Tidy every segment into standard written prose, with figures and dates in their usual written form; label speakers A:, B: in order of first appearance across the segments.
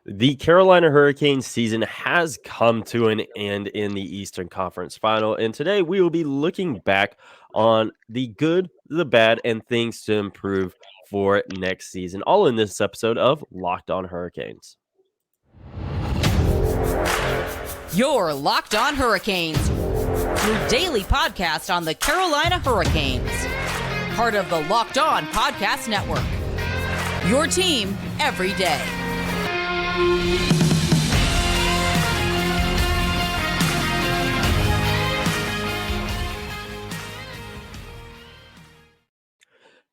A: The Carolina Hurricanes season has come to an end in the Eastern Conference Final, and today we will be looking back on the good, the bad, and things to improve for next season, all in this episode of Locked On Hurricanes.
B: Your Locked On Hurricanes, your daily podcast on the Carolina Hurricanes, part of the Locked On Podcast Network. Your team every day.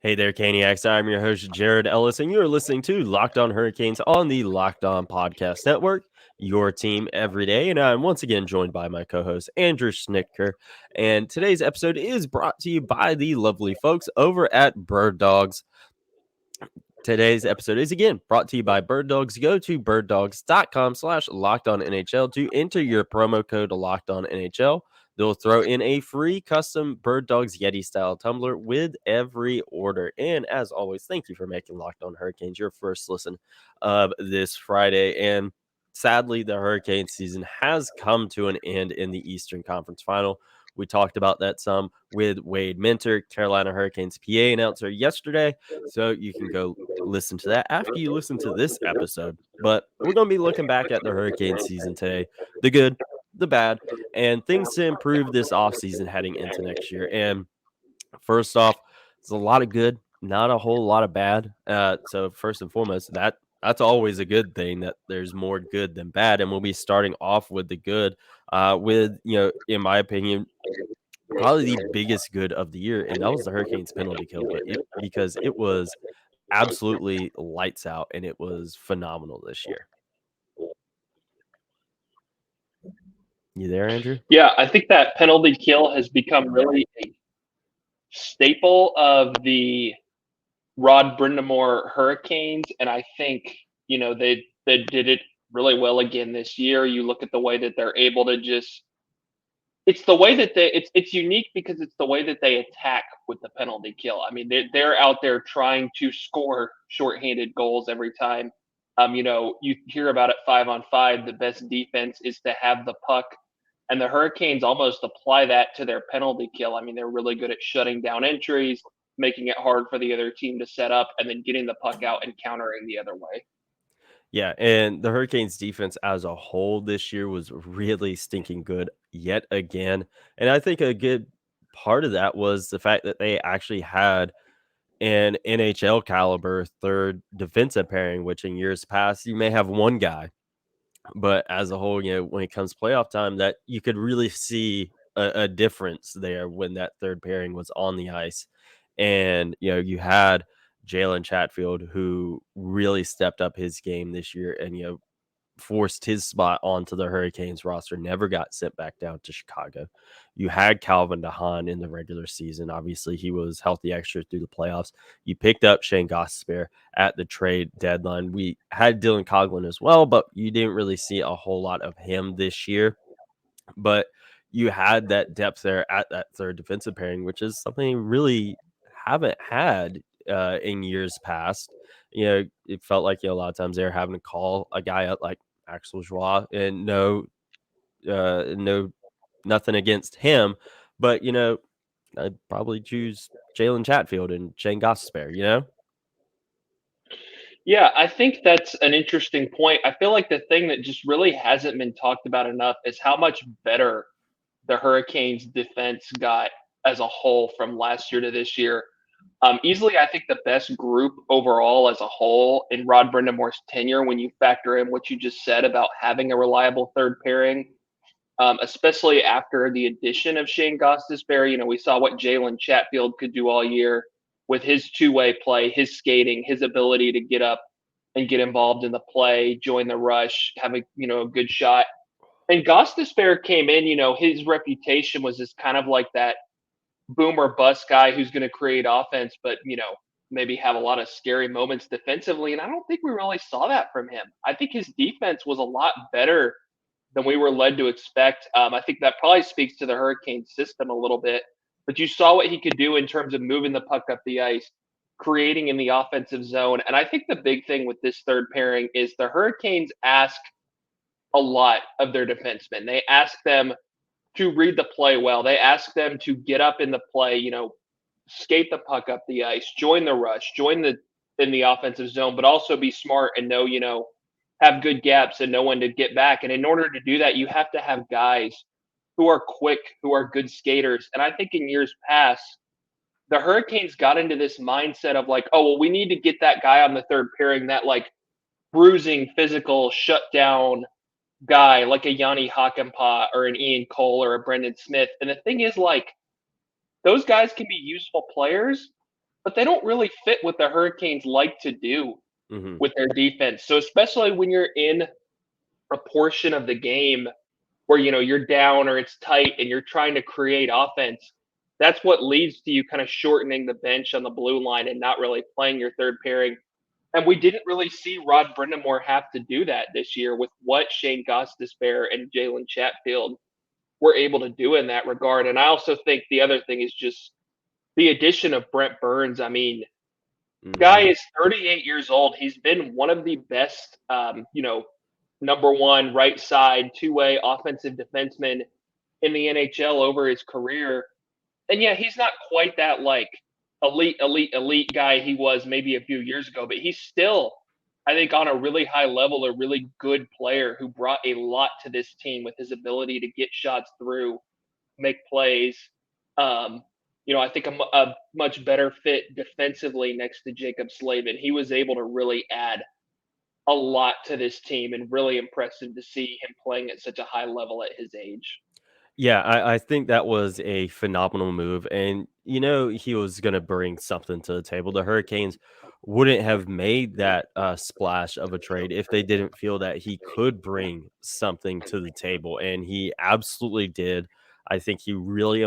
A: Hey there, Caniacs. I'm your host, Jared Ellis, and you're listening to Locked On Hurricanes on the Locked On Podcast Network, your team every day. And I'm once again joined by my co-host, Andrew Schnittker. And today's episode is brought to you by the lovely folks over at Birddogs. Today's episode is again brought to you by Birddogs. Go to birddogs.com/lockedonnhl to enter your promo code LockedOnNHL. They'll throw in a free custom Bird Dogs Yeti style tumbler with every order. And as always, thank you for making Locked On Hurricanes your first listen of this Friday. And sadly, the Hurricane season has come to an end in the Eastern Conference Final. We talked about that some with Wade Minter, Carolina Hurricanes PA announcer yesterday. So you can go listen to that after you listen to this episode. But we're going to be looking back at the Hurricane season today, the good, the bad, and things to improve this offseason heading into next year. And first off, there's a lot of good, not a whole lot of bad. So first and foremost, that's always a good thing, that there's more good than bad. And we'll be starting off with the good, with, in my opinion, probably the biggest good of the year, and that was the Hurricanes penalty kill, because it was absolutely lights out and it was phenomenal this year. You there, Andrew?
C: Yeah, I think that penalty kill has become really a staple of the Rod Brind'amour Hurricanes, and I think they did it really well again this year. You look at the way that they're able to it's the way that it's unique because it's the way that they attack with the penalty kill. I mean, they're out there trying to score shorthanded goals every time. You hear about it 5-on-5. The best defense is to have the puck, and the Hurricanes almost apply that to their penalty kill. I mean, they're really good at shutting down entries, making it hard for the other team to set up, and then getting the puck out and countering the other way.
A: Yeah, and the Hurricanes defense as a whole this year was really stinking good yet again. And I think a good part of that was the fact that they actually had an NHL caliber third defensive pairing, which in years past you may have one guy, but as a whole, when it comes playoff time, that you could really see a difference there when that third pairing was on the ice. And you had Jalen Chatfield, who really stepped up his game this year and forced his spot onto the Hurricanes roster, never got sent back down to Chicago. You had Calvin DeHaan in the regular season. Obviously, he was healthy extra through the playoffs. You picked up Shane Gostisbehere at the trade deadline. We had Dylan Coghlan as well, but you didn't really see a whole lot of him this year. But you had that depth there at that third defensive pairing, which is something you really haven't had in years past. It felt like a lot of times they're having to call a guy up like Axel Joie, and nothing against him, but I'd probably choose Jalen Chatfield and Shane Gostisbehere.
C: Yeah, I think that's an interesting point. I feel like the thing that just really hasn't been talked about enough is how much better the Hurricanes defense got as a whole from last year to this year. Easily, I think the best group overall as a whole in Rod Brind'amour's tenure, when you factor in what you just said about having a reliable third pairing, especially after the addition of Shane Gostisbehere. We saw what Jalen Chatfield could do all year with his two-way play, his skating, his ability to get up and get involved in the play, join the rush, have a good shot. And Gostisbehere came in, his reputation was as kind of like that boom or bust guy who's going to create offense, but maybe have a lot of scary moments defensively. And I don't think we really saw that from him. I think his defense was a lot better than we were led to expect. I think that probably speaks to the Hurricane system a little bit. But you saw what he could do in terms of moving the puck up the ice, creating in the offensive zone. And I think the big thing with this third pairing is the Hurricanes ask a lot of their defensemen. They ask them to read the play well. They ask them to get up in the play, skate the puck up the ice, join the rush, join the in the offensive zone, but also be smart and know, have good gaps and know when to get back. And in order to do that, you have to have guys who are quick, who are good skaters. And I think in years past, the Hurricanes got into this mindset of like, oh, well, we need to get that guy on the third pairing, that like bruising, physical, shutdown guy like a Yanni Hakanpää or an Ian Cole or a Brendan Smith. And the thing is, like, those guys can be useful players, but they don't really fit what the Hurricanes like to do
A: Mhm.
C: with their defense. So especially when you're in a portion of the game where you're down or it's tight and you're trying to create offense, that's what leads to you kind of shortening the bench on the blue line and not really playing your third pairing. And we didn't really see Rod Brind'amour have to do that this year with what Shane Gostisbehere and Jalen Chatfield were able to do in that regard. And I also think the other thing is just the addition of Brent Burns. I mean, guy
A: Mhm.
C: is 38 years old. He's been one of the best, number one right side two-way offensive defenseman in the NHL over his career. And yeah, he's not quite that like elite guy he was maybe a few years ago, but he's still, I think, on a really high level, a really good player who brought a lot to this team with his ability to get shots through, make plays. Um, I think a much better fit defensively next to Jacob Slavin. He was able to really add a lot to this team, and really impressive to see him playing at such a high level at his age.
A: Yeah, I think that was a phenomenal move, and he was gonna bring something to the table. The Hurricanes wouldn't have made that splash of a trade if they didn't feel that he could bring something to the table, and he absolutely did. I think he really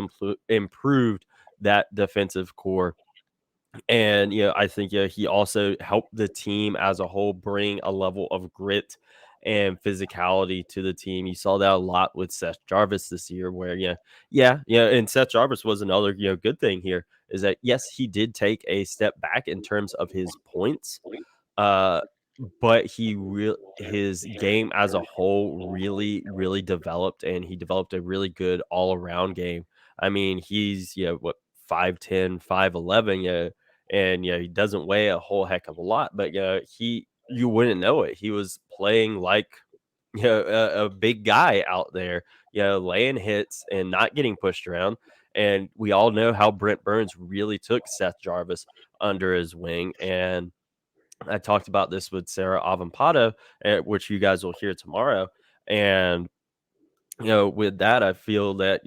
A: improved that defensive core. And I think he also helped the team as a whole bring a level of grit and physicality to the team. You saw that a lot with Seth Jarvis this year, where and Seth Jarvis was another good thing here is that yes, he did take a step back in terms of his points, uh, but his game as a whole really developed, and he developed a really good all around game. I mean, he's what 5'10", 5'11", and he doesn't weigh a whole heck of a lot, but you wouldn't know it. He was playing like a big guy out there, laying hits and not getting pushed around. And we all know how Brent Burns really took Seth Jarvis under his wing. And I talked about this with Sarah Avampado, which you guys will hear tomorrow. And with that, I feel that,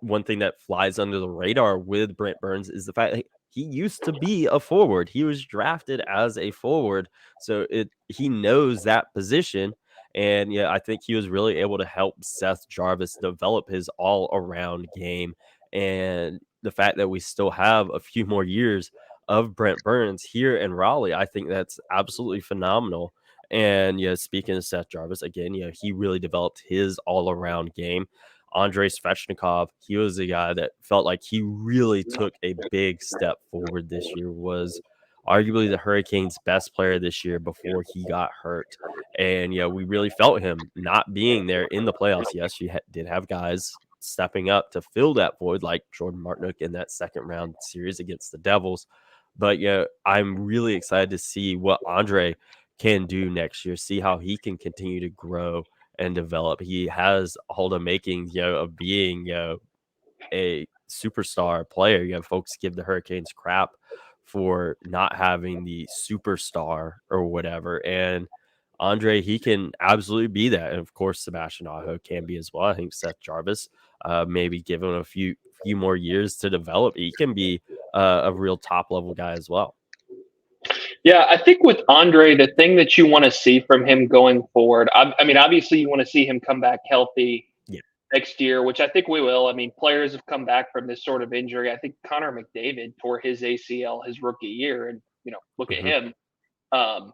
A: one thing that flies under the radar with Brent Burns is the fact that he used to be a forward. He was drafted as a forward. So he knows that position. And I think he was really able to help Seth Jarvis develop his all around game. And the fact that we still have a few more years of Brent Burns here in Raleigh, I think that's absolutely phenomenal. And speaking of Seth Jarvis, again, he really developed his all-around game. Andrei Svechnikov, he was a guy that felt like he really took a big step forward this year, was arguably the Hurricanes' best player this year before he got hurt. And we really felt him not being there in the playoffs. Yes, you did have guys stepping up to fill that void, like Jordan Martinook in that second round series against the Devils. But I'm really excited to see what Andre can do next year, see how he can continue to grow and develop. He has all the makings, of being, a superstar player. Folks give the Hurricanes crap for not having the superstar or whatever. And Andre, he can absolutely be that. And of course, Sebastian Aho can be as well. I think Seth Jarvis, maybe give him a few more years to develop, he can be a real top level guy as well.
C: Yeah, I think with Andre, the thing that you want to see from him going forward, I mean, obviously you want to see him come back healthy
A: Yeah.
C: next year, which I think we will. I mean, players have come back from this sort of injury. I think Connor McDavid tore his ACL his rookie year, and look at
A: Hmm.
C: him. Um,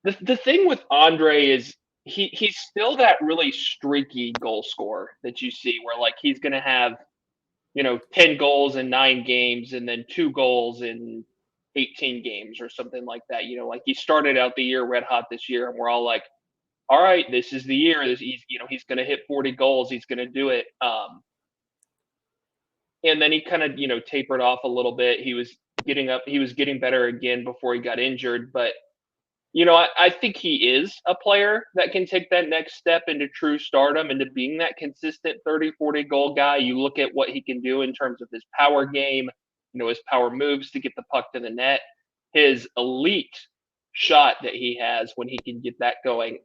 C: the thing with Andre is he's still that really streaky goal scorer that you see, where like he's going to have 10 goals in 9 games, and then 2 goals in 18 games or something like that. Like he started out the year red hot this year, and we're all like, all right, this is the year. He's going to hit 40 goals. He's going to do it. And then he kind of, tapered off a little bit. He was getting better again before he got injured. But, I think he is a player that can take that next step into true stardom, into being that consistent 30, 40 goal guy. You look at what he can do in terms of his power game, his power moves to get the puck to the net, his elite shot that he has when he can get that going.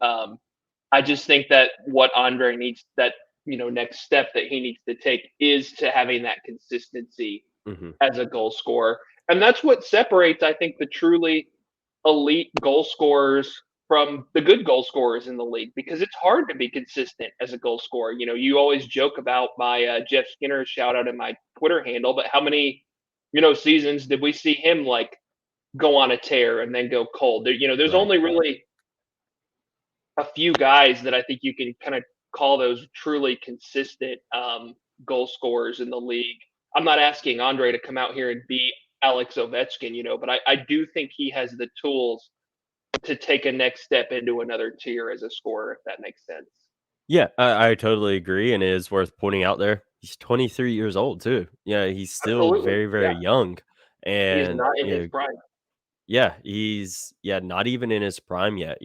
C: I just think that what Andre needs, that next step that he needs to take, is to having that consistency as a goal scorer. And that's what separates, I think, the truly elite goal scorers from the good goal scorers in the league, because it's hard to be consistent as a goal scorer. You always joke about my Jeff Skinner shout out in my Twitter handle, but how many, seasons did we see him like go on a tear and then go cold? There's only really a few guys that I think you can kind of call those truly consistent goal scorers in the league. I'm not asking Andre to come out here and be Alex Ovechkin, but I do think he has the tools to take a next step into another tier as a scorer, if that makes sense.
A: Yeah, I totally agree, and it is worth pointing out there, he's 23 years old too. Yeah, he's still
C: Absolutely.
A: very, very
C: Yeah.
A: young,
C: He is
A: and,
C: not in his prime.
A: yeah, he's not even in his prime yet,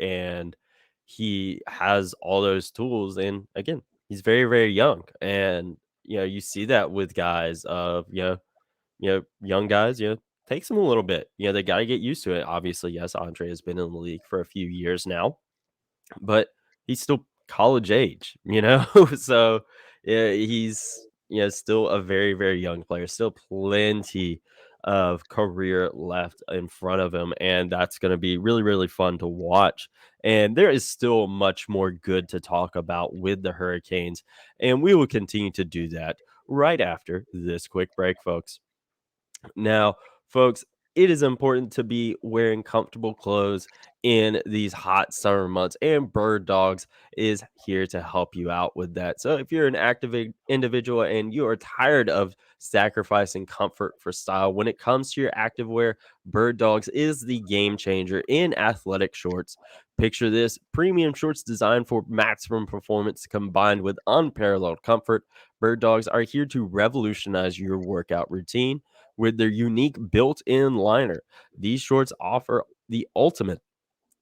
A: and he has all those tools, and again, he's very, very young, and, you see that with guys of, young guys, takes them a little bit, they gotta get used to it. Obviously, yes, Andre has been in the league for a few years now, but he's still college age, So, yeah, he's, still a very, very young player, still plenty of career left in front of him, and that's gonna be really, really fun to watch, and there is still much more good to talk about with the Hurricanes, and we will continue to do that right after this quick break, folks. Now, folks, it is important to be wearing comfortable clothes in these hot summer months, and Birddogs is here to help you out with that. So, if you're an active individual and you are tired of sacrificing comfort for style when it comes to your activewear, Birddogs is the game changer in athletic shorts. Picture this: premium shorts designed for maximum performance combined with unparalleled comfort. Birddogs are here to revolutionize your workout routine with their unique built-in liner. These shorts offer the ultimate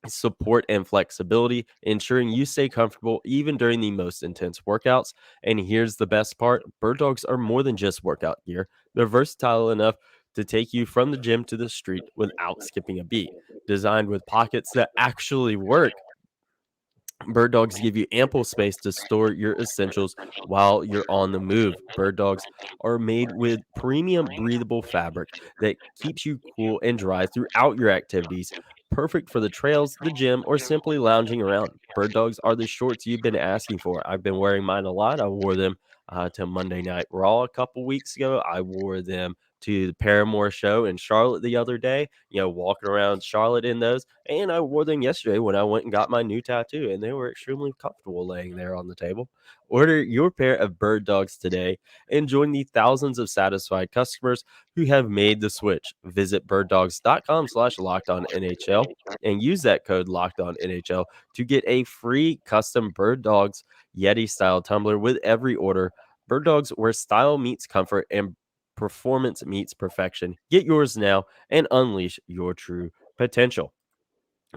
A: support and flexibility, ensuring you stay comfortable even during the most intense workouts. And here's the best part: Bird Dogs are more than just workout gear. They're versatile enough to take you from the gym to the street without skipping a beat. Designed with pockets that actually work, Bird Dogs give you ample space to store your essentials while you're on the move. Bird Dogs are made with premium breathable fabric that keeps you cool and dry throughout your activities. Perfect for the trails, the gym, or simply lounging around. Bird Dogs are the shorts you've been asking for. I've been wearing mine a lot. I wore them to Monday Night Raw a couple weeks ago. I wore them to the Paramore show in Charlotte the other day, walking around Charlotte in those. And I wore them yesterday when I went and got my new tattoo, and they were extremely comfortable laying there on the table. Order your pair of Bird Dogs today and join the thousands of satisfied customers who have made the switch. Visit birddogs.com/lockedonnhl and use that code lockedonnhl to get a free custom Bird Dogs Yeti style tumbler with every order. Bird Dogs, where style meets comfort and performance meets perfection. Get yours now and unleash your true potential.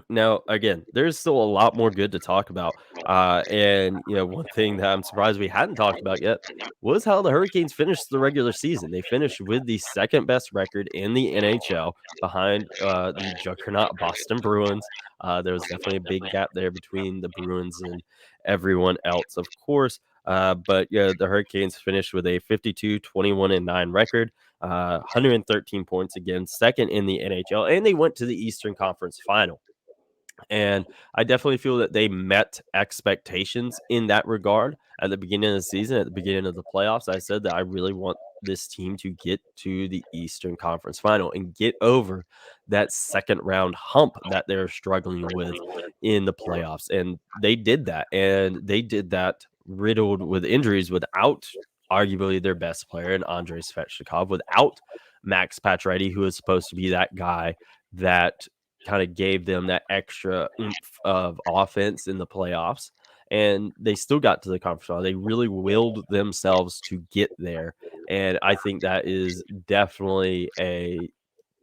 A: Now, again, there's still a lot more good to talk about. And, one thing that I'm surprised we hadn't talked about yet was how the Hurricanes finished the regular season. They finished with the second best record in the NHL behind the juggernaut Boston Bruins. There was definitely a big gap there between the Bruins and everyone else, of course. But yeah, the Hurricanes finished with a 52-21-9 record, 113 points, again, second in the NHL, and they went to the Eastern Conference Final. And I definitely feel that they met expectations in that regard at the beginning of the season, at the beginning of the playoffs. I said that I really want this team to get to the Eastern Conference Final and get over that second round hump that they're struggling with in the playoffs. And they did that. And they did that riddled with injuries, without arguably their best player in Andrei Svechnikov, without Max Pacioretty, who is supposed to be that guy that kind of gave them that extra oomph of offense in the playoffs. And they still got to the conference final. They really willed themselves to get there. And I think that is definitely a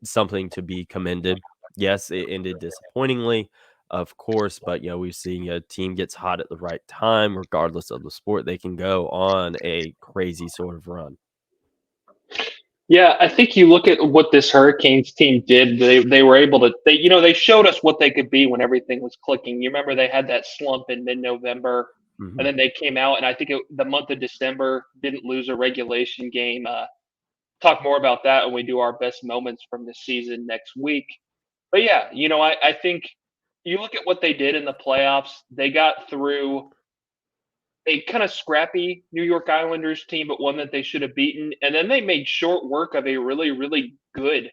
A: something to be commended. Yes, it ended disappointingly, of course, but we've seen a team gets hot at the right time, regardless of the sport, they can go on a crazy sort of run.
C: Yeah, I think you look at what this Hurricanes team did. They were able to they showed us what they could be when everything was clicking. You remember they had that slump in mid-November, and
A: Mhm.
C: then they came out, and I think the month of December didn't lose a regulation game. Talk more about that when we do our best moments from the season next week. But yeah, I think you look at what they did in the playoffs. They got through a kind of scrappy New York Islanders team, but one that they should have beaten. And then they made short work of a really, really good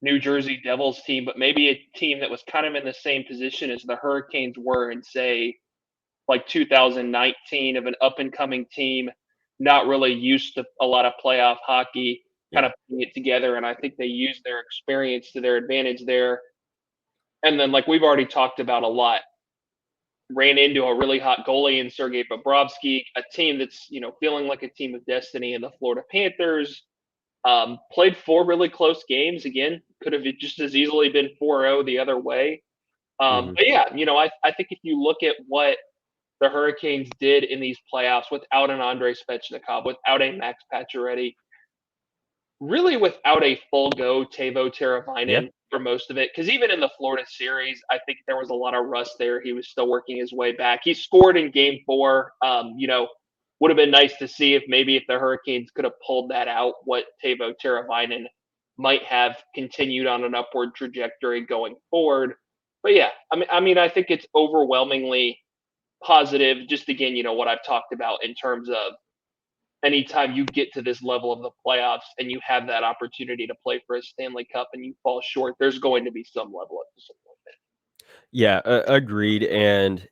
C: New Jersey Devils team, but maybe a team that was kind of in the same position as the Hurricanes were in, say, like 2019, of an up and coming team, not really used to a lot of playoff hockey, kind
A: Yeah.
C: of putting it together. And I think they used their experience to their advantage there. And then, like we've already talked about a lot, ran into a really hot goalie in Sergei Bobrovsky, a team that's feeling like a team of destiny in the Florida Panthers. Played four really close games. Again, could have just as easily been 4-0 the other way.
A: Mhm.
C: But yeah, I think if you look at what the Hurricanes did in these playoffs without an Andrei Svechnikov, without a Max Pacioretty, really without a full go Teuvo
A: Yeah.
C: Teravainen for most of it. Because even in the Florida series, I think there was a lot of rust there. He was still working his way back. He scored in Game 4. Would have been nice to see if the Hurricanes could have pulled that out, what Teuvo Teravainen might have continued on an upward trajectory going forward. But yeah, I think it's overwhelmingly positive. Just again, what I've talked about in terms of anytime you get to this level of the playoffs and you have that opportunity to play for a Stanley Cup and you fall short, there's going to be some level of disappointment.
A: Yeah, agreed. And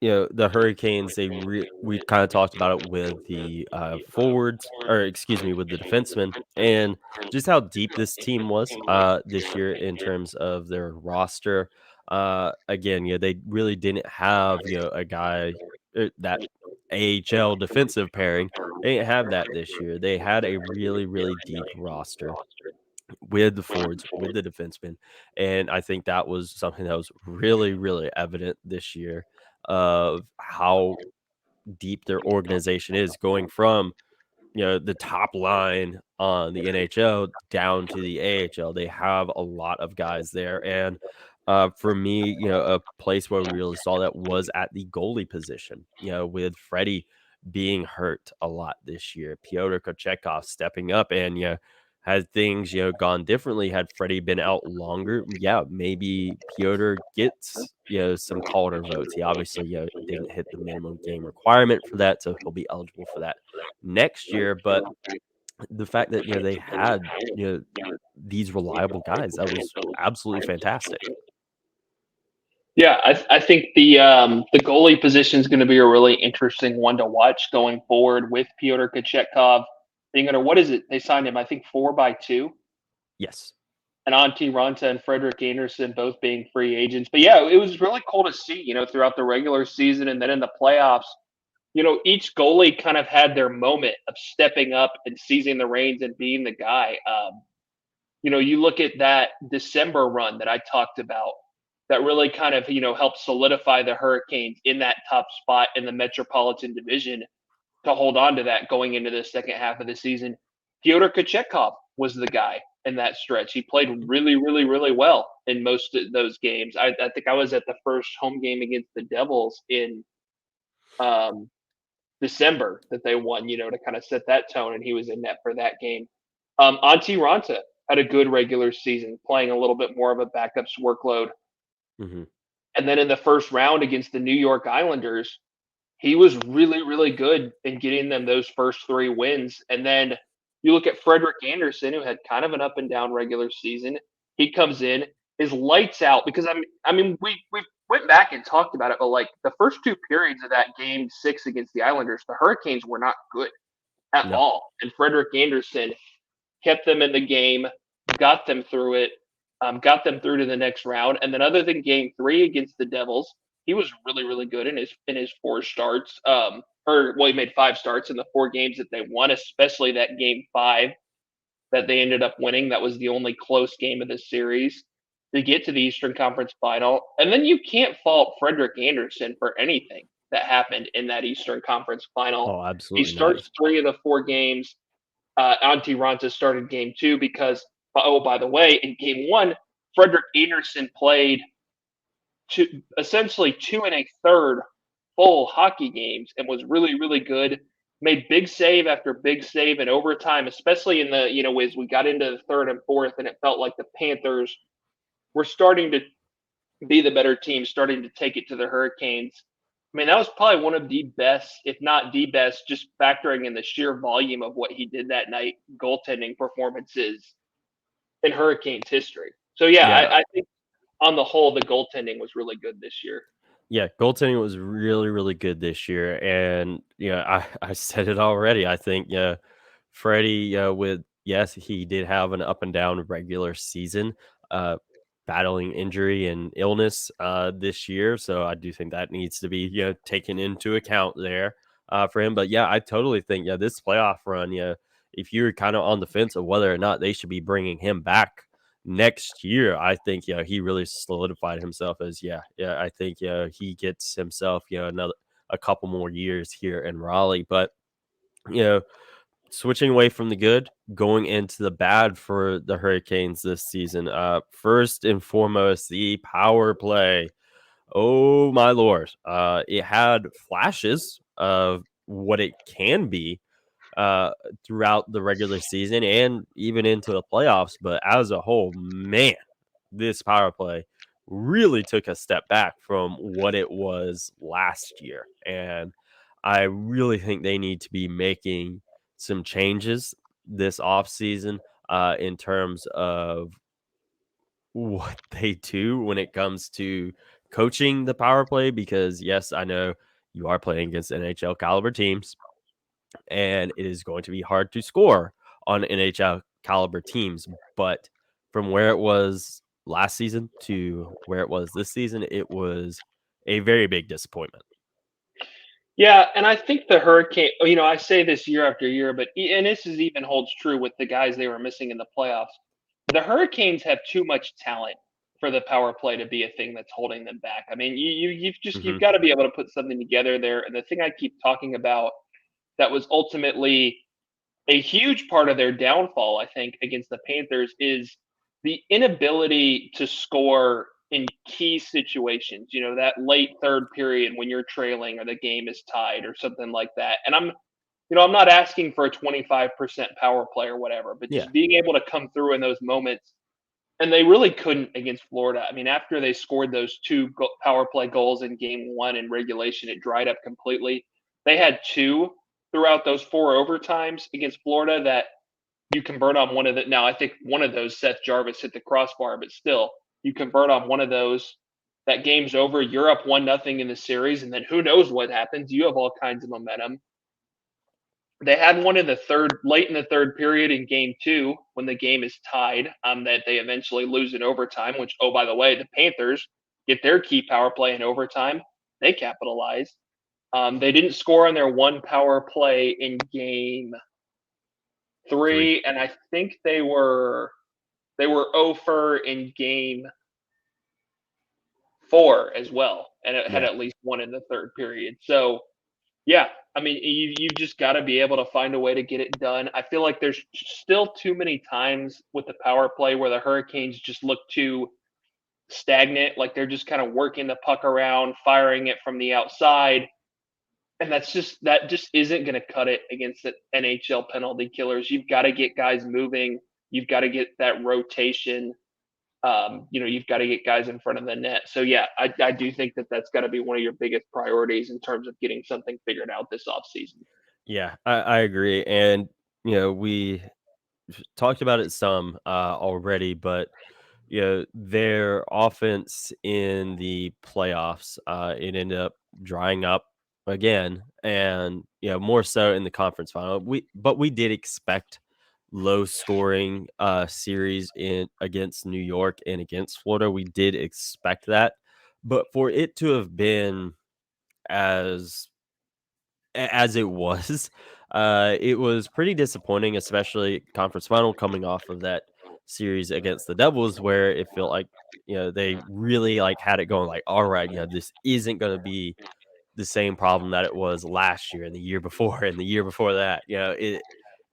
A: the Hurricanes, we kind of talked about it with the forwards, or excuse me, with the defensemen, and just how deep this team was this year in terms of their roster. Again, they really didn't have a guy that AHL defensive pairing. They didn't have that this year. They had a really really deep roster with the forwards, with the defensemen, and I think that was something that was really, really evident this year of how deep their organization is going from the top line on the NHL down to the AHL. They have a lot of guys there. And for me, a place where we really saw that was at the goalie position, with Freddie being hurt a lot this year, Pyotr Kochetkov stepping up and, had things, gone differently, had Freddie been out longer, yeah, maybe Pyotr gets, some Calder votes. He obviously, didn't hit the minimum game requirement for that, so he'll be eligible for that next year. But the fact that they had these reliable guys, that was absolutely fantastic.
C: Yeah, I think the goalie position is going to be a really interesting one to watch going forward with Pyotr Kochetkov being under, what is it? They signed him, I think, 4x2,
A: Yes.
C: and Antti Ranta and Frederick Anderson both being free agents. But yeah, it was really cool to see, throughout the regular season and then in the playoffs, each goalie kind of had their moment of stepping up and seizing the reins and being the guy. You look at that December run that I talked about that really kind of, helped solidify the Hurricanes in that top spot in the Metropolitan Division to hold on to that going into the second half of the season. Fyodor Kochetkov was the guy in that stretch. He played really, really, really well in most of those games. I think I was at the first home game against the Devils in um, December that they won, to kind of set that tone, and he was in net for that game. Antti Ranta had a good regular season, playing a little bit more of a backup's workload.
A: Hmm.
C: And then in the first round against the New York Islanders, he was really, really good in getting them those first three wins. And then you look at Frederick Anderson, who had kind of an up and down regular season. He comes in, is lights out because we went back and talked about it, but like the first two periods of that game 6 against the Islanders, the Hurricanes were not good at
A: No.
C: all. And Frederick Anderson kept them in the game, got them through it, got them through to the next round. And then other than game 3 against the Devils, he was really, really good in his 4 starts. He made 5 starts in the 4 games that they won, especially that game 5 that they ended up winning. That was the only close game of the series to get to the Eastern Conference Final. And then you can't fault Frederick Anderson for anything that happened in that Eastern Conference Final.
A: Oh,
C: He
A: absolutely not.
C: starts 3 of the 4 games. Antti Raanta started game 2 because, by the way, in game 1, Frederick Anderson played essentially 2 1/3 full hockey games and was really, really good. Made big save after big save in overtime, especially in the, as we got into the third and fourth, and it felt like the Panthers were starting to be the better team, starting to take it to the Hurricanes. I mean, that was probably one of the best, if not the best, just factoring in the sheer volume of what he did that night, goaltending performances in Hurricanes history. So, yeah,
A: Yeah.
C: I think on the whole, the goaltending was really good this year.
A: Yeah, goaltending was really, really good this year, and I said it already. I think Freddie, with yes, he did have an up and down regular season, uh, battling injury and illness this year. So I do think that needs to be taken into account there for him. But yeah, I totally think this playoff run, if you're kind of on the fence of whether or not they should be bringing him back next year, I think he really solidified himself as I think he gets himself another a couple more years here in Raleigh. But you know switching away from the good, going into the bad for the Hurricanes this season. First and foremost, the power play. Oh my lord! It had flashes of what it can be uh, throughout the regular season and even into the playoffs. But as a whole, man, this power play really took a step back from what it was last year. And I really think they need to be making some changes this offseason in terms of what they do when it comes to coaching the power play. Because, yes, I know you are playing against NHL caliber teams and it is going to be hard to score on NHL caliber teams. But from where it was last season to where it was this season, it was a very big disappointment.
C: Yeah, and I think the Hurricane, I say this year after year, and this is even holds true with the guys they were missing in the playoffs. The Hurricanes have too much talent for the power play to be a thing that's holding them back. I mean, you've
A: Mhm.
C: got to be able to put something together there. And the thing I keep talking about that was ultimately a huge part of their downfall, I think, against the Panthers is the inability to score in key situations. That late third period when you're trailing or the game is tied or something like that. And I'm not asking for a 25% power play or whatever, but
A: Yeah.
C: just being able to come through in those moments. And they really couldn't against Florida. I mean, after they scored those 2 power play goals in game 1 in regulation, it dried up completely. They had 2 throughout those 4 overtimes against Florida that you convert on one of the. Now, I think one of those, Seth Jarvis hit the crossbar, but still, you convert on one of those. That game's over. You're up 1-0 in the series, and then who knows what happens? You have all kinds of momentum. They had one in the late in the third period in game 2 when the game is tied, that they eventually lose in overtime, which, oh, by the way, the Panthers get their key power play in overtime. They capitalize. They didn't score on their one power play in game
A: 3.
C: 3, and I think they were 0 for in game 4 as well, and it had
A: Yeah.
C: at least one in the third period. So yeah, I mean, you've just got to be able to find a way to get it done. I feel like there's still too many times with the power play where the Hurricanes just look too stagnant, like they're just kind of working the puck around, firing it from the outside, and that just isn't going to cut it against the NHL penalty killers. You've got to get guys moving. You've got to get that rotation. You've got to get guys in front of the net. So yeah, I do think that that's got to be one of your biggest priorities in terms of getting something figured out this offseason.
A: Yeah, I agree. And, we talked about it some already, but their offense in the playoffs, it ended up drying up again, and more so in the conference final. We did expect low scoring series in against New York and against Florida. We did expect that, but for it to have been as as it was, it was pretty disappointing, especially conference final coming off of that series against the Devils, where it felt like they really like had it going. Like, all right, this isn't going to be the same problem that it was last year and the year before and the year before that.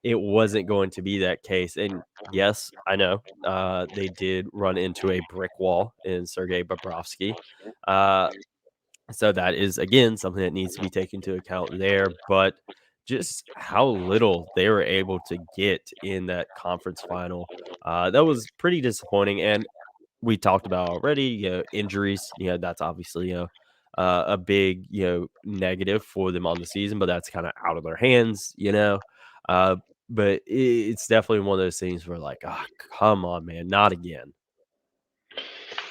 A: It wasn't going to be that case. And yes, I know they did run into a brick wall in Sergei Bobrovsky. Uh, so that is again something that needs to be taken into account there. But just how little they were able to get in that conference final, that was pretty disappointing. And we talked about already, injuries. That's obviously a big negative for them on the season, but that's kind of out of their hands. Uh, but it's definitely one of those things where like, ah, come on, man, not again.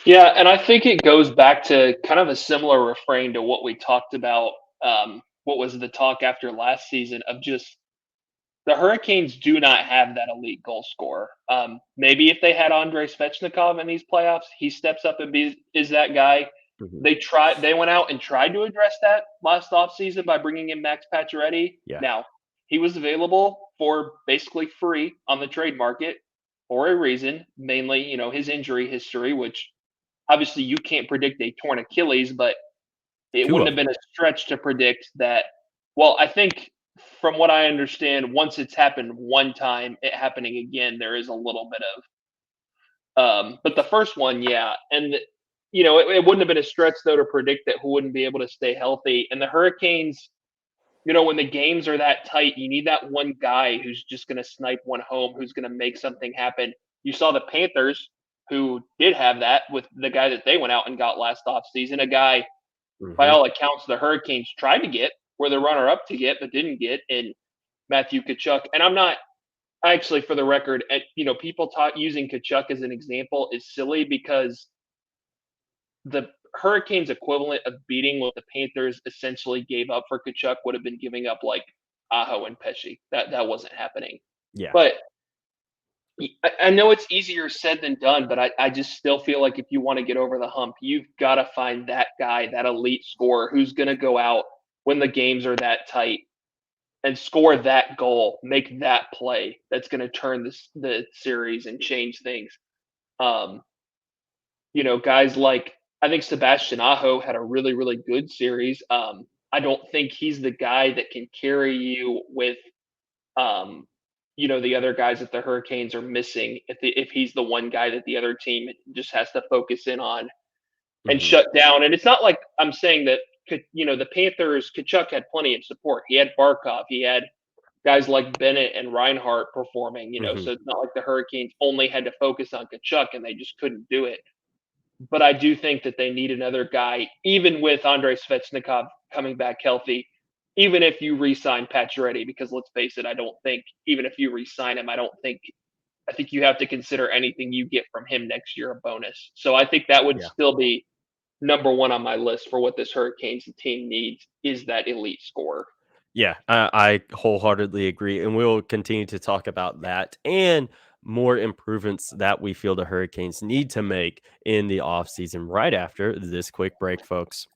C: Yeah, and I think it goes back to kind of a similar refrain to what we talked about. What was the talk after last season of just the Hurricanes do not have that elite goal scorer. Maybe if they had Andrei Svechnikov in these playoffs, he steps up and is that guy.
A: Mhm.
C: They went out and tried to address that last offseason by bringing in Max Pacioretty.
A: Yeah,
C: Now, he was available for basically free on the trade market for a reason, mainly, his injury history, which obviously you can't predict a torn Achilles, but it
A: two
C: wouldn't
A: of
C: have been
A: them.
C: a stretch to predict that. Well, I think from what I understand, once it's happened one time, it happening again, there is a little bit of but the first one, yeah. And it wouldn't have been a stretch though to predict that who wouldn't be able to stay healthy. And the Hurricanes, when the games are that tight, you need that one guy who's just gonna snipe one home, who's gonna make something happen. You saw the Panthers who did have that with the guy that they went out and got last offseason, a guy by
A: Hmm.
C: all accounts, the Hurricanes tried to get, were the runner up to get, but didn't get in Matthew Kachuk. And I'm not actually, for the record, people using Kachuk as an example is silly because the Hurricanes equivalent of beating what the Panthers essentially gave up for Kachuk would have been giving up like Aho and Pesci. That wasn't happening.
A: Yeah,
C: But I know it's easier said than done, but I just still feel like if you want to get over the hump, you've got to find that guy, that elite scorer who's going to go out when the games are that tight and score that goal, make that play that's going to turn the series and change things. Um, guys like I think Sebastian Aho had a really really good series. I don't think he's the guy that can carry you with um, the other guys that the Hurricanes are missing if he's the one guy that the other team just has to focus in on and
A: hmm
C: shut down. And it's not like I'm saying that the Panthers Kachuk had plenty of support. He had Barkov, he had guys like Bennett and Reinhart performing.
A: hmm
C: So it's not like the Hurricanes only had to focus on Kachuk and they just couldn't do it. But I do think that they need another guy, even with Andrei Svechnikov coming back healthy, even if you re-sign Pacioretty, because let's face it, I don't think even if you re-sign him, I think you have to consider anything you get from him next year a bonus. So I think that would
A: yeah.
C: still be number one on my list for what this Hurricanes team needs is that elite scorer.
A: Yeah, I wholeheartedly agree, and we'll continue to talk about that and more improvements that we feel the Hurricanes need to make in the offseason right after this quick break, folks.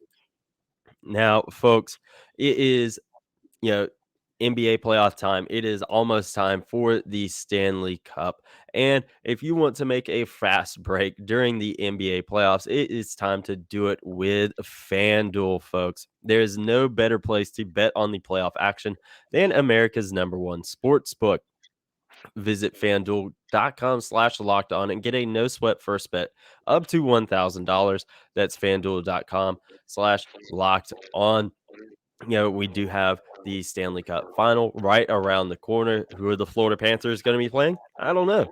A: Now, folks, it is, you know, NBA playoff time. It is almost time for the Stanley Cup. And if you want to make a fast break during the NBA playoffs, it is time to do it with FanDuel, folks. There is no better place to bet on the playoff action than America's number one sports book. Visit fanduel.com/slash locked on and get a no sweat first bet up to $1,000. That's fanduel.com/slash locked on. We do have the Stanley Cup final right around the corner. Who are the Florida Panthers going to be playing? I don't know.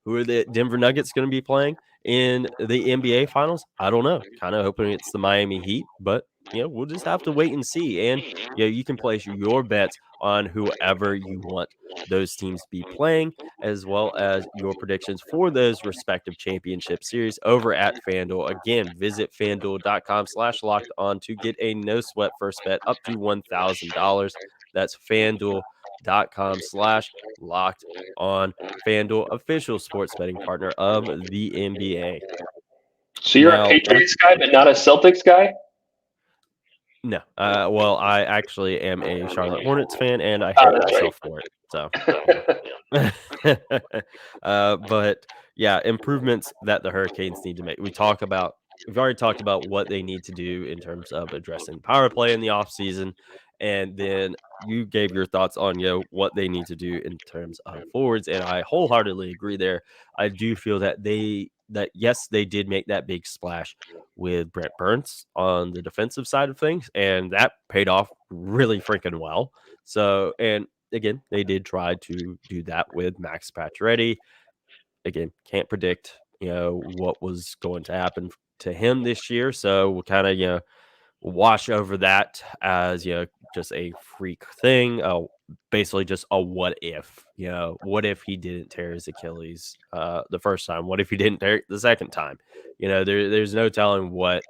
A: Who are the Denver Nuggets going to be playing in the NBA finals? I don't know. Kind of hoping it's the Miami Heat, but we'll just have to wait and see. And you can place your bets on whoever you want those teams to be playing, as well as your predictions for those respective championship series over at FanDuel. Again, visit fanduel.com/locked on to get a no sweat first bet up to $1,000. That's fanduel.com/locked fanduel.com/locked on FanDuel, official sports betting partner of the NBA.
C: So you're a
A: Now, with
C: Patriots guy, but not a Celtics guy?
A: no, well, I actually am a Charlotte Hornets fan, and I
C: Oh,
A: hate
C: that's
A: myself for it. So, yeah.
C: right.
A: But yeah, improvements that the Hurricanes need to make. We've already talked about what they need to do in terms of addressing power play in the offseason. And then you gave your thoughts on what they need to do in terms of forwards. And I wholeheartedly agree there. I do feel that yes, they did make that big splash with Brent Burns on the defensive side of things, and that paid off really freaking well. So, and again, they did try to do that with Max Pacioretty. Again, can't predict, what was going to happen to him this year. So we'll kind of, wash over that as, just a freak thing. Basically just a what if, what if he didn't tear his Achilles the first time? What if he didn't tear it the second time? There's no telling what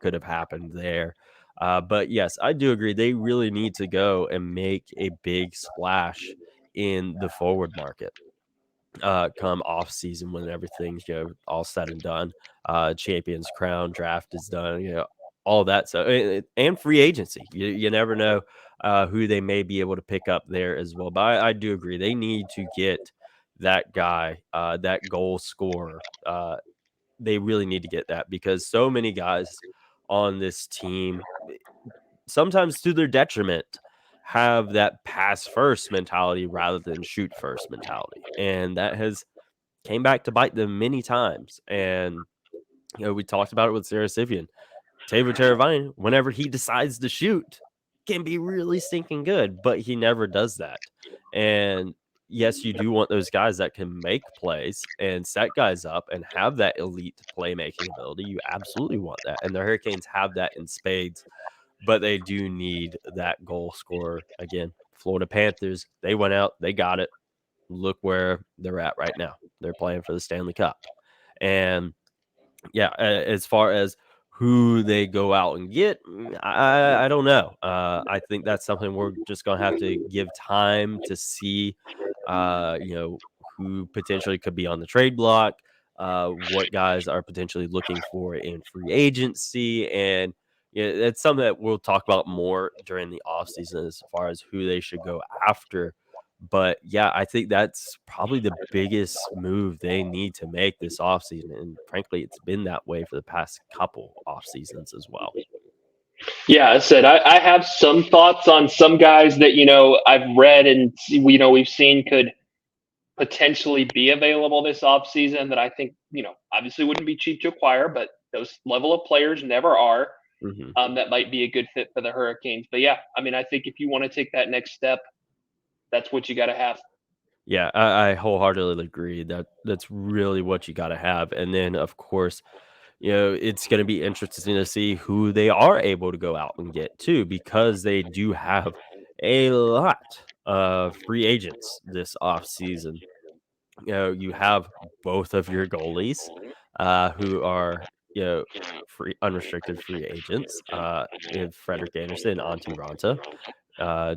A: could have happened there. But yes, I do agree. They really need to go and make a big splash in the forward market come off season when everything's all said and done. Champions crown draft is done. All that. So and free agency. You never know who they may be able to pick up there as well. But I do agree they need to get that guy, that goal scorer. They really need to get that because so many guys on this team, sometimes to their detriment, have that pass first mentality rather than shoot first mentality. And that has came back to bite them many times. And we talked about it with Sarah Sivian. Tavo Teravainen, whenever he decides to shoot, can be really stinking good, but he never does that. And yes, you do want those guys that can make plays and set guys up and have that elite playmaking ability. You absolutely want that. And the Hurricanes have that in spades, but they do need that goal scorer. Again, Florida Panthers, they went out, they got it. Look where they're at right now. They're playing for the Stanley Cup. And yeah, as far as who they go out and get, I don't know. I think that's something we're just gonna have to give time to see. Who potentially could be on the trade block, what guys are potentially looking for in free agency, and it's something that we'll talk about more during the offseason as far as who they should go after. But yeah, I think that's probably the biggest move they need to make this offseason. And frankly, it's been that way for the past couple off seasons as well.
C: Yeah, I said I have some thoughts on some guys that I've read and we've seen could potentially be available this offseason that I think obviously wouldn't be cheap to acquire, but those level of players never are.
A: Hmm.
C: That might be a good fit for the Hurricanes. But yeah, I mean, I think if you want to take that next step, that's what you got to have.
A: Yeah, I wholeheartedly agree that that's really what you got to have. And then, of course, it's going to be interesting to see who they are able to go out and get too, because they do have a lot of free agents this off season. You have both of your goalies who are, free unrestricted free agents. If Frederick Anderson and Antti Ranta.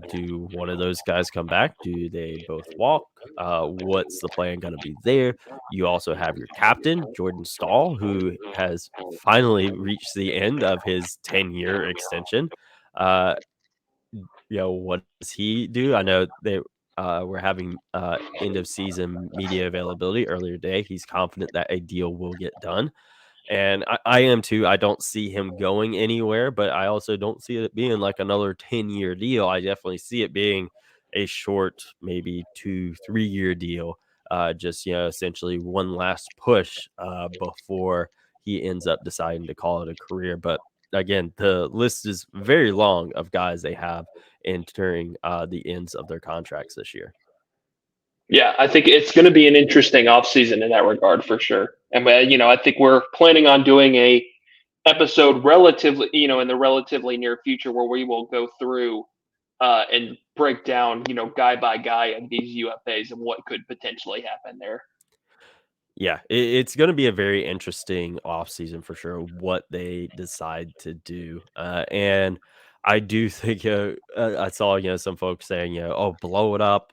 A: Do one of those guys come back? Do they both walk? What's the plan going to be there? You also have your captain, Jordan Stahl, who has finally reached the end of his 10-year extension. Uh, what does he do? I know they were having end of season media availability earlier today. He's confident that a deal will get done. And I am too. I don't see him going anywhere, but I also don't see it being like another 10-year deal. I definitely see it being a short, maybe 2, 3 year deal. Just, essentially one last push before he ends up deciding to call it a career. But again, the list is very long of guys they have entering the ends of their contracts this year.
C: Yeah, I think it's going to be an interesting offseason in that regard for sure. And I think we're planning on doing a episode relatively, in the relatively near future where we will go through and break down, guy by guy of these UFAs and what could potentially happen there.
A: Yeah, it's going to be a very interesting offseason for sure, what they decide to do. And I do think, I saw, some folks saying, "Oh, blow it up,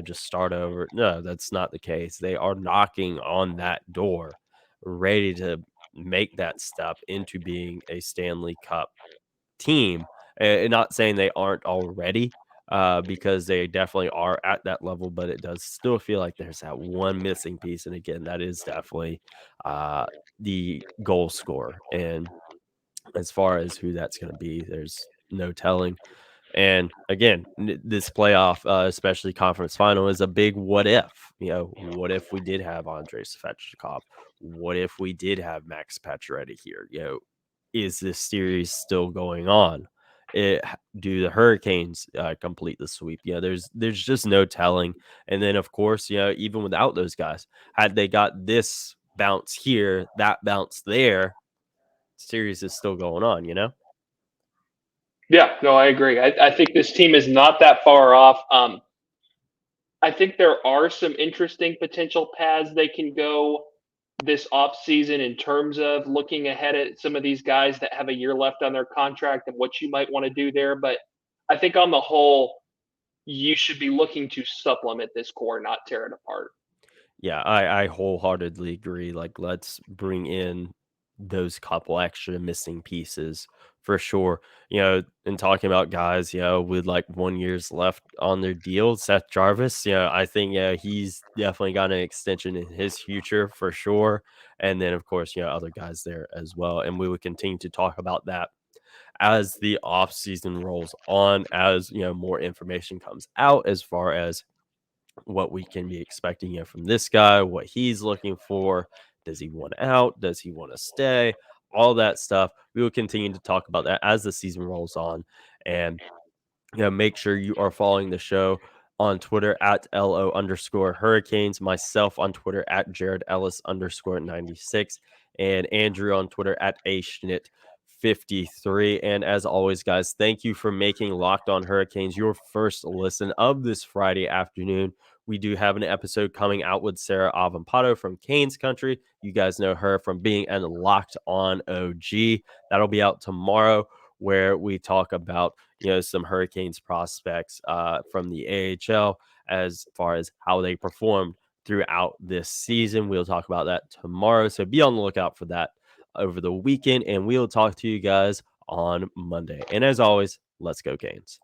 A: just start over." No, that's not the case. They are knocking on that door, ready to make that step into being a Stanley Cup team, and not saying they aren't already, because they definitely are at that level, but it does still feel like there's that one missing piece, and again, that is definitely, uh, the goal scorer, and as far as who that's gonna be, there's no telling. And again, this playoff, especially conference final, is a big what if. What if we did have Andrei Svechnikov? What if we did have Max Pacioretty here? Is this series still going on? Do the Hurricanes complete the sweep? There's just no telling. And then, of course, even without those guys, had they got this bounce here, that bounce there, series is still going on.
C: Yeah, no, I agree. I think this team is not that far off. I think there are some interesting potential paths they can go this offseason in terms of looking ahead at some of these guys that have a year left on their contract and what you might want to do there. But I think on the whole, you should be looking to supplement this core, not tear it apart.
A: Yeah, I wholeheartedly agree. Like, let's bring in those couple extra missing pieces for sure. And talking about guys, with like 1 year's left on their deal, Seth Jarvis, I think, he's definitely got an extension in his future for sure. And then, of course, other guys there as well. And we would continue to talk about that as the off season rolls on, as, more information comes out as far as what we can be expecting, from this guy, what he's looking for. Does he want out? Does he want to stay? All that stuff. We will continue to talk about that as the season rolls on. And make sure you are following the show on Twitter at LO_Hurricanes, myself on Twitter at Jared Ellis _96, and Andrew on Twitter at ASchnit53. And as always, guys, thank you for making Locked On Hurricanes your first listen of this Friday afternoon. We do have an episode coming out with Sarah Avampato from Canes Country. You guys know her from being an Locked On OG. That'll be out tomorrow, where we talk about some Hurricanes prospects from the AHL as far as how they performed throughout this season. We'll talk about that tomorrow, so be on the lookout for that over the weekend, and we'll talk to you guys on Monday. And as always, let's go Canes.